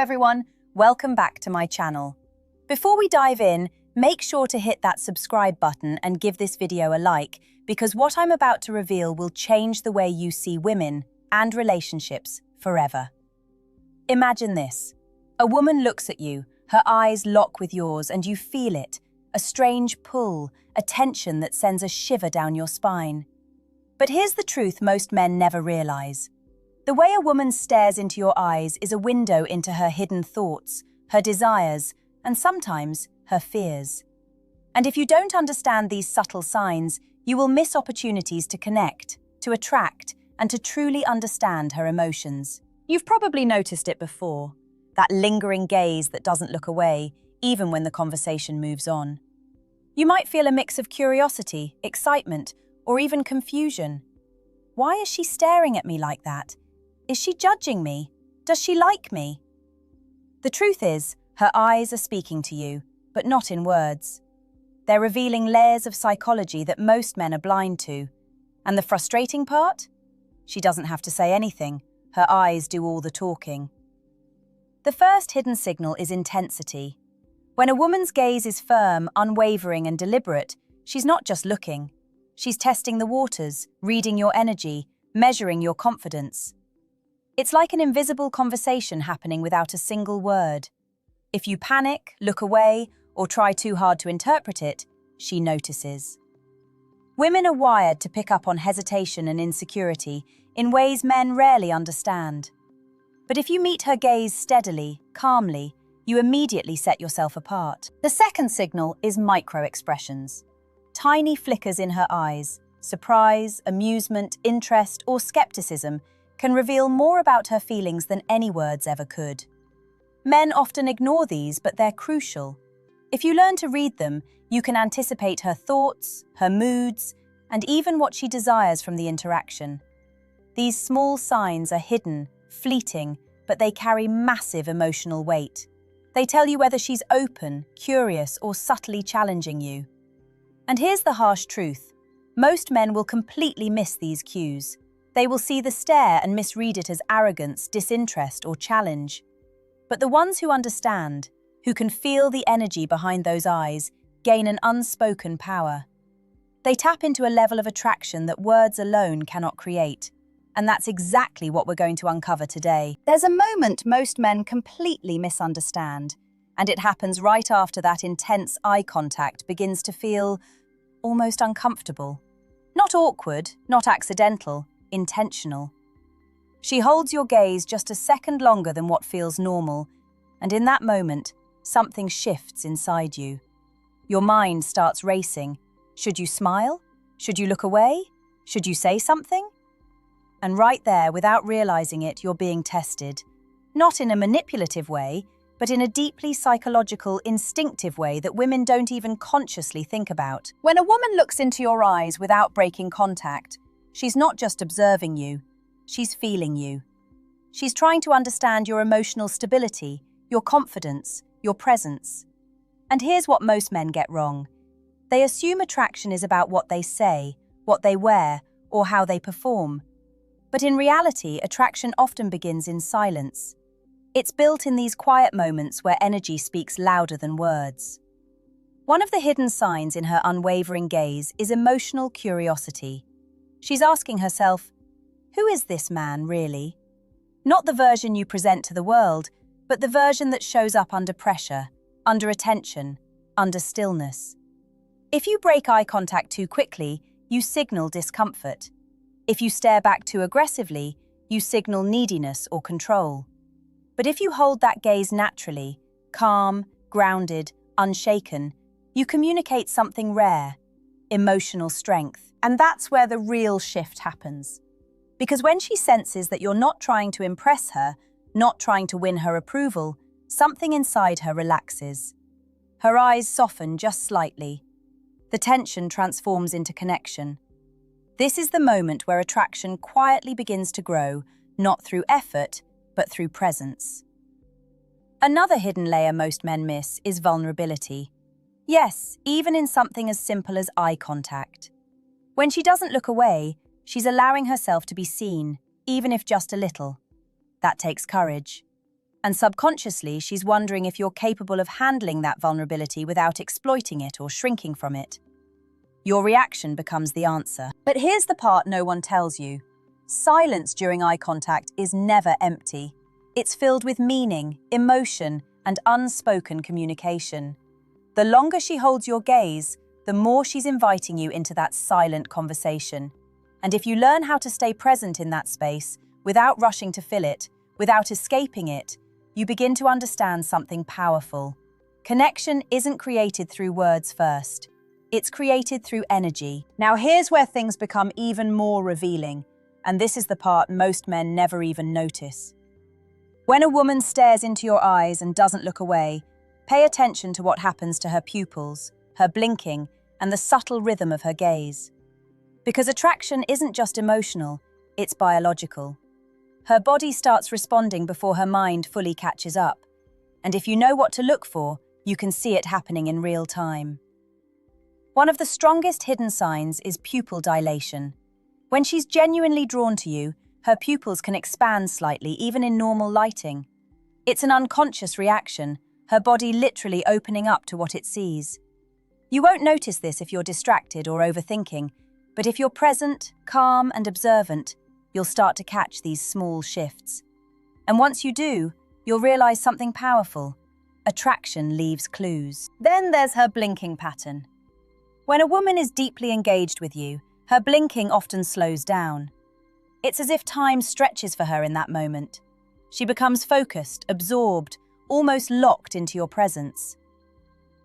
everyone, welcome back to my channel. Before we dive in, make sure to hit that subscribe button and give this video a like, because what I'm about to reveal will change the way you see women and relationships forever. Imagine this. A woman looks at you, her eyes lock with yours, and you feel it, a strange pull, a tension that sends a shiver down your spine. But here's the truth most men never realize. The way a woman stares into your eyes is a window into her hidden thoughts, her desires, and sometimes her fears. And if you don't understand these subtle signs, you will miss opportunities to connect, to attract, and to truly understand her emotions. You've probably noticed it before, that lingering gaze that doesn't look away, even when the conversation moves on. You might feel a mix of curiosity, excitement, or even confusion. Why is she staring at me like that? Is she judging me? Does she like me? The truth is, her eyes are speaking to you, but not in words. They're revealing layers of psychology that most men are blind to. And the frustrating part? She doesn't have to say anything. Her eyes do all the talking. The first hidden signal is intensity. When a woman's gaze is firm, unwavering, and deliberate, she's not just looking. She's testing the waters, reading your energy, measuring your confidence. It's like an invisible conversation happening without a single word. If you panic, look away, or try too hard to interpret it, she notices. Women are wired to pick up on hesitation and insecurity in ways men rarely understand. But if you meet her gaze steadily, calmly, you immediately set yourself apart. The second signal is micro-expressions. Tiny flickers in her eyes, surprise, amusement, interest, or skepticism can reveal more about her feelings than any words ever could. Men often ignore these, but they're crucial. If you learn to read them, you can anticipate her thoughts, her moods, and even what she desires from the interaction. These small signs are hidden, fleeting, but they carry massive emotional weight. They tell you whether she's open, curious, or subtly challenging you. And here's the harsh truth. Most men will completely miss these cues. They will see the stare and misread it as arrogance, disinterest, or challenge. But the ones who understand, who can feel the energy behind those eyes, gain an unspoken power. They tap into a level of attraction that words alone cannot create. And that's exactly what we're going to uncover today. There's a moment most men completely misunderstand, and it happens right after that intense eye contact begins to feel almost uncomfortable. Not awkward, not accidental, intentional. She holds your gaze just a second longer than what feels normal, and in that moment, something shifts inside you. Your mind starts racing. Should you smile? Should you look away? Should you say something? And right there, without realizing it, you're being tested. Not in a manipulative way, but in a deeply psychological, instinctive way that women don't even consciously think about. When a woman looks into your eyes without breaking contact, she's not just observing you, she's feeling you. She's trying to understand your emotional stability, your confidence, your presence. And here's what most men get wrong. They assume attraction is about what they say, what they wear, or how they perform. But in reality, attraction often begins in silence. It's built in these quiet moments where energy speaks louder than words. One of the hidden signs in her unwavering gaze is emotional curiosity. She's asking herself, who is this man really? Not the version you present to the world, but the version that shows up under pressure, under attention, under stillness. If you break eye contact too quickly, you signal discomfort. If you stare back too aggressively, you signal neediness or control. But if you hold that gaze naturally, calm, grounded, unshaken, you communicate something rare, emotional strength. And that's where the real shift happens. Because when she senses that you're not trying to impress her, not trying to win her approval, something inside her relaxes. Her eyes soften just slightly. The tension transforms into connection. This is the moment where attraction quietly begins to grow, not through effort, but through presence. Another hidden layer most men miss is vulnerability. Yes, even in something as simple as eye contact. When she doesn't look away, she's allowing herself to be seen, even if just a little. That takes courage. And subconsciously, she's wondering if you're capable of handling that vulnerability without exploiting it or shrinking from it. Your reaction becomes the answer. But here's the part no one tells you. Silence during eye contact is never empty. It's filled with meaning, emotion, and unspoken communication. The longer she holds your gaze, the more she's inviting you into that silent conversation. And if you learn how to stay present in that space, without rushing to fill it, without escaping it, you begin to understand something powerful. Connection isn't created through words first. It's created through energy. Now here's where things become even more revealing, and this is the part most men never even notice. When a woman stares into your eyes and doesn't look away, pay attention to what happens to her pupils, her blinking, and the subtle rhythm of her gaze. Because attraction isn't just emotional, it's biological. Her body starts responding before her mind fully catches up. And if you know what to look for, you can see it happening in real time. One of the strongest hidden signs is pupil dilation. When she's genuinely drawn to you, her pupils can expand slightly, even in normal lighting. It's an unconscious reaction, her body literally opening up to what it sees. You won't notice this if you're distracted or overthinking, but if you're present, calm, and observant, you'll start to catch these small shifts. And once you do, you'll realize something powerful. Attraction leaves clues. Then there's her blinking pattern. When a woman is deeply engaged with you, her blinking often slows down. It's as if time stretches for her in that moment. She becomes focused, absorbed, almost locked into your presence.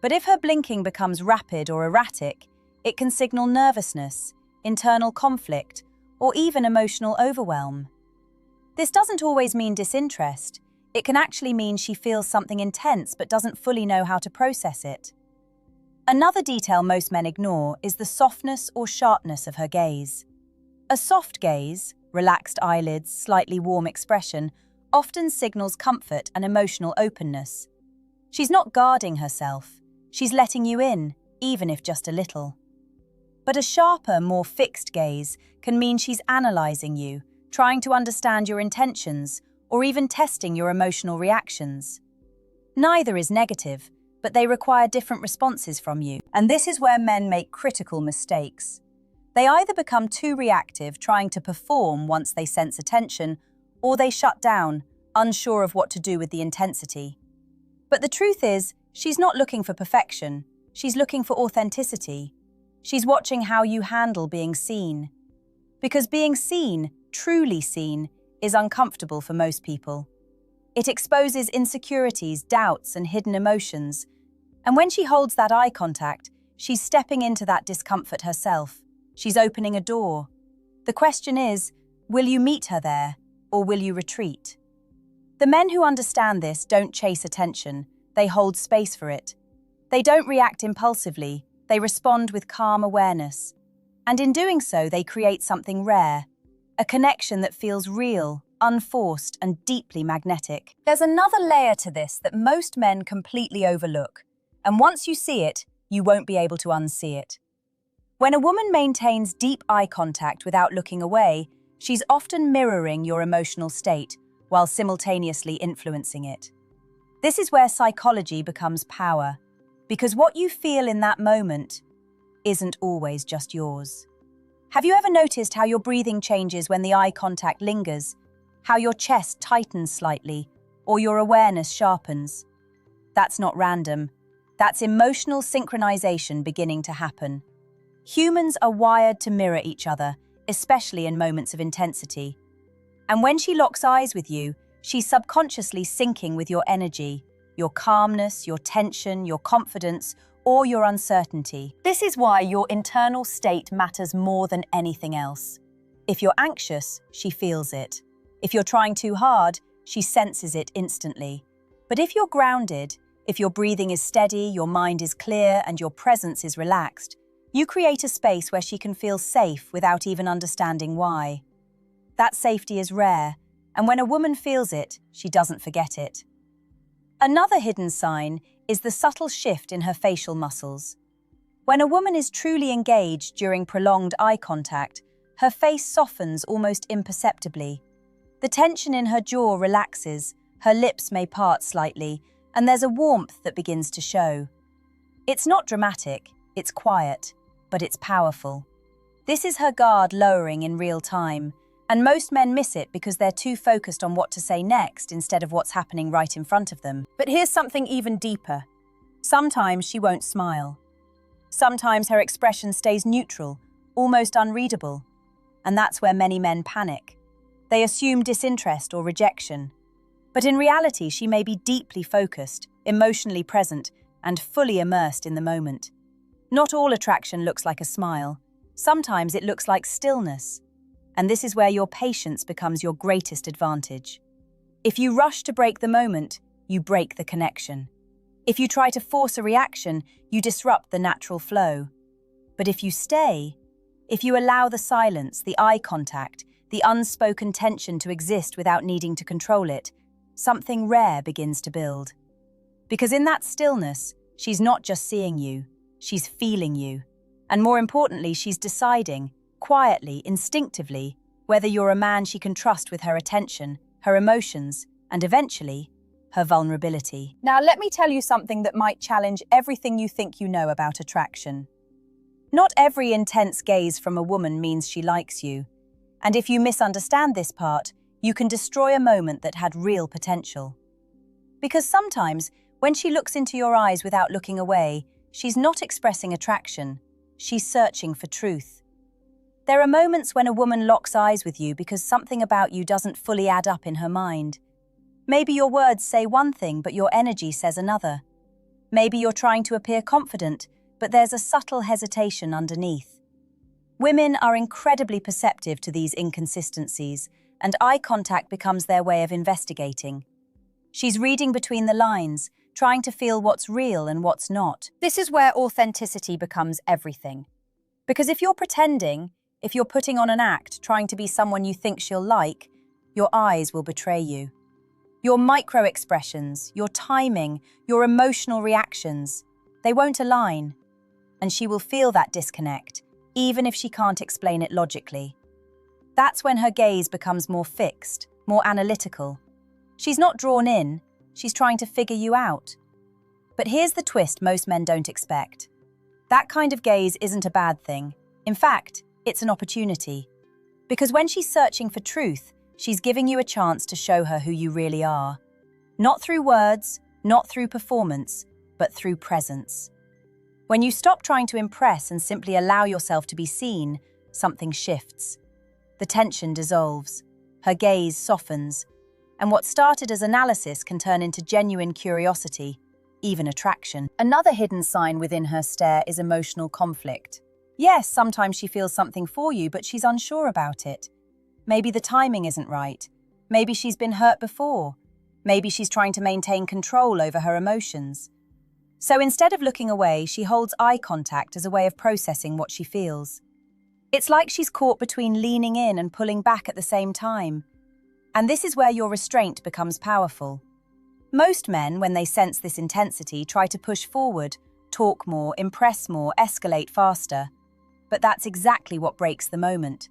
But if her blinking becomes rapid or erratic, it can signal nervousness, internal conflict, or even emotional overwhelm. This doesn't always mean disinterest. It can actually mean she feels something intense but doesn't fully know how to process it. Another detail most men ignore is the softness or sharpness of her gaze. A soft gaze, relaxed eyelids, slightly warm expression, often signals comfort and emotional openness. She's not guarding herself. She's letting you in, even if just a little. But a sharper, more fixed gaze can mean she's analyzing you, trying to understand your intentions, or even testing your emotional reactions. Neither is negative, but they require different responses from you. And this is where men make critical mistakes. They either become too reactive, trying to perform once they sense attention, or they shut down, unsure of what to do with the intensity. But the truth is, she's not looking for perfection. She's looking for authenticity. She's watching how you handle being seen. Because being seen, truly seen, is uncomfortable for most people. It exposes insecurities, doubts, and hidden emotions. And when she holds that eye contact, she's stepping into that discomfort herself. She's opening a door. The question is, will you meet her there, or will you retreat? The men who understand this don't chase attention, they hold space for it. They don't react impulsively, they respond with calm awareness. And in doing so, they create something rare, a connection that feels real, unforced, and deeply magnetic. There's another layer to this that most men completely overlook, and once you see it, you won't be able to unsee it. When a woman maintains deep eye contact without looking away, she's often mirroring your emotional state while simultaneously influencing it. This is where psychology becomes power, because what you feel in that moment isn't always just yours. Have you ever noticed how your breathing changes when the eye contact lingers, how your chest tightens slightly, or your awareness sharpens? That's not random. That's emotional synchronization beginning to happen. Humans are wired to mirror each other, especially in moments of intensity. And when she locks eyes with you, she's subconsciously syncing with your energy, your calmness, your tension, your confidence, or your uncertainty. This is why your internal state matters more than anything else. If you're anxious, she feels it. If you're trying too hard, she senses it instantly. But if you're grounded, if your breathing is steady, your mind is clear, and your presence is relaxed, you create a space where she can feel safe without even understanding why. That safety is rare, and when a woman feels it, she doesn't forget it. Another hidden sign is the subtle shift in her facial muscles. When a woman is truly engaged during prolonged eye contact, her face softens almost imperceptibly. The tension in her jaw relaxes, Her lips may part slightly, and there's a warmth that begins to show. It's not dramatic, it's quiet, but it's powerful. This is her guard lowering in real time, and most men miss it because they're too focused on what to say next instead of what's happening right in front of them. But here's something even deeper. Sometimes she won't smile. Sometimes her expression stays neutral, almost unreadable. And that's where many men panic. They assume disinterest or rejection. But in reality, she may be deeply focused, emotionally present, and fully immersed in the moment. Not all attraction looks like a smile. Sometimes it looks like stillness. And this is where your patience becomes your greatest advantage. If you rush to break the moment, you break the connection. If you try to force a reaction, you disrupt the natural flow. But if you stay, if you allow the silence, the eye contact, the unspoken tension to exist without needing to control it, something rare begins to build. Because in that stillness, she's not just seeing you, she's feeling you. And more importantly, she's deciding, quietly, instinctively, whether you're a man she can trust with her attention, her emotions, and eventually, her vulnerability. Now, let me tell you something that might challenge everything you think you know about attraction. Not every intense gaze from a woman means she likes you. And if you misunderstand this part, you can destroy a moment that had real potential. Because sometimes, when she looks into your eyes without looking away, she's not expressing attraction, she's searching for truth. There are moments when a woman locks eyes with you because something about you doesn't fully add up in her mind. Maybe your words say one thing, but your energy says another. Maybe you're trying to appear confident, but there's a subtle hesitation underneath. Women are incredibly perceptive to these inconsistencies, and eye contact becomes their way of investigating. She's reading between the lines, trying to feel what's real and what's not. This is where authenticity becomes everything. Because if you're pretending, if you're putting on an act, trying to be someone you think she'll like, your eyes will betray you. Your micro-expressions, your timing, your emotional reactions, they won't align. And she will feel that disconnect, even if she can't explain it logically. That's when her gaze becomes more fixed, more analytical. She's not drawn in, she's trying to figure you out. But here's the twist most men don't expect. That kind of gaze isn't a bad thing. In fact, it's an opportunity. Because when she's searching for truth, she's giving you a chance to show her who you really are. Not through words, not through performance, but through presence. When you stop trying to impress and simply allow yourself to be seen, something shifts. The tension dissolves, her gaze softens, and what started as analysis can turn into genuine curiosity, even attraction. Another hidden sign within her stare is emotional conflict. Yes, sometimes she feels something for you, but she's unsure about it. Maybe the timing isn't right. Maybe she's been hurt before. Maybe she's trying to maintain control over her emotions. So instead of looking away, she holds eye contact as a way of processing what she feels. It's like she's caught between leaning in and pulling back at the same time. And this is where your restraint becomes powerful. Most men, when they sense this intensity, try to push forward, talk more, impress more, escalate faster. But that's exactly what breaks the moment.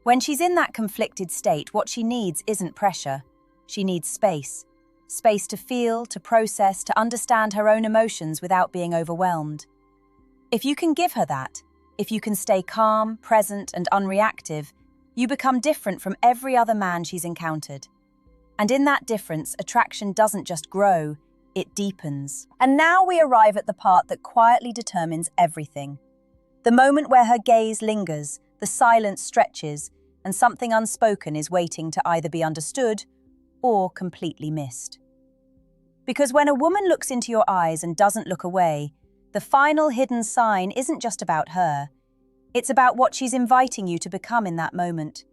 When she's in that conflicted state, what she needs isn't pressure. She needs space. Space to feel, to process, to understand her own emotions without being overwhelmed. If you can give her that, if you can stay calm, present, and unreactive, you become different from every other man she's encountered. And in that difference, attraction doesn't just grow, it deepens. And now we arrive at the part that quietly determines everything. The moment where her gaze lingers, the silence stretches, and something unspoken is waiting to either be understood or completely missed. Because when a woman looks into your eyes and doesn't look away, the final hidden sign isn't just about her. It's about what she's inviting you to become in that moment.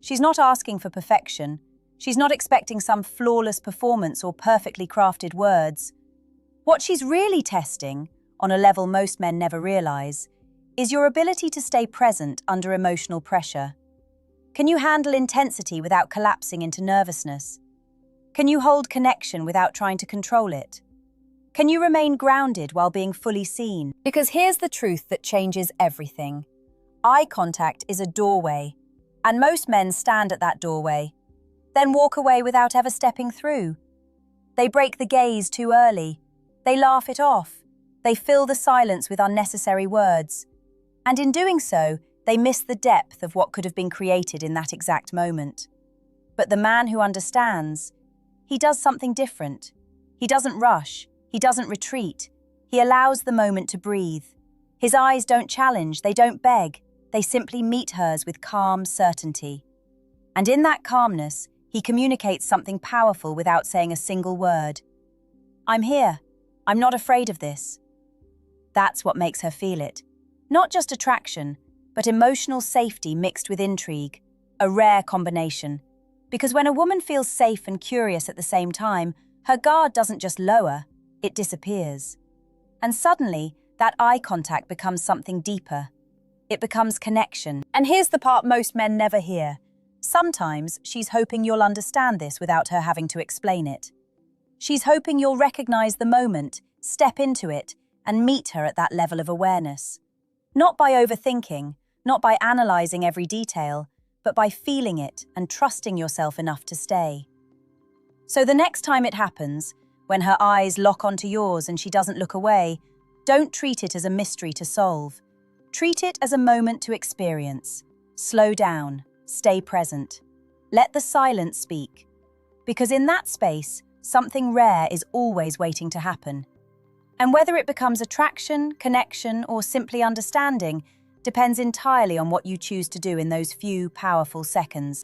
She's not asking for perfection. She's not expecting some flawless performance or perfectly crafted words. What she's really testing, on a level most men never realize, is your ability to stay present under emotional pressure. Can you handle intensity without collapsing into nervousness? Can you hold connection without trying to control it? Can you remain grounded while being fully seen? Because here's the truth that changes everything. Eye contact is a doorway, and most men stand at that doorway, then walk away without ever stepping through. They break the gaze too early. They laugh it off. They fill the silence with unnecessary words. And in doing so, they miss the depth of what could have been created in that exact moment. But the man who understands, he does something different. He doesn't rush. He doesn't retreat. He allows the moment to breathe. His eyes don't challenge. They don't beg. They simply meet hers with calm certainty. And in that calmness, he communicates something powerful without saying a single word. I'm here. I'm not afraid of this. That's what makes her feel it. Not just attraction, but emotional safety mixed with intrigue. A rare combination. Because when a woman feels safe and curious at the same time, her guard doesn't just lower, it disappears. And suddenly, that eye contact becomes something deeper. It becomes connection. And here's the part most men never hear. Sometimes she's hoping you'll understand this without her having to explain it. She's hoping you'll recognize the moment, step into it, and meet her at that level of awareness. Not by overthinking, not by analyzing every detail, but by feeling it and trusting yourself enough to stay. So the next time it happens, when her eyes lock onto yours and she doesn't look away, don't treat it as a mystery to solve. Treat it as a moment to experience. Slow down, stay present. Let the silence speak. Because in that space, something rare is always waiting to happen. And whether it becomes attraction, connection, or simply understanding depends entirely on what you choose to do in those few powerful seconds.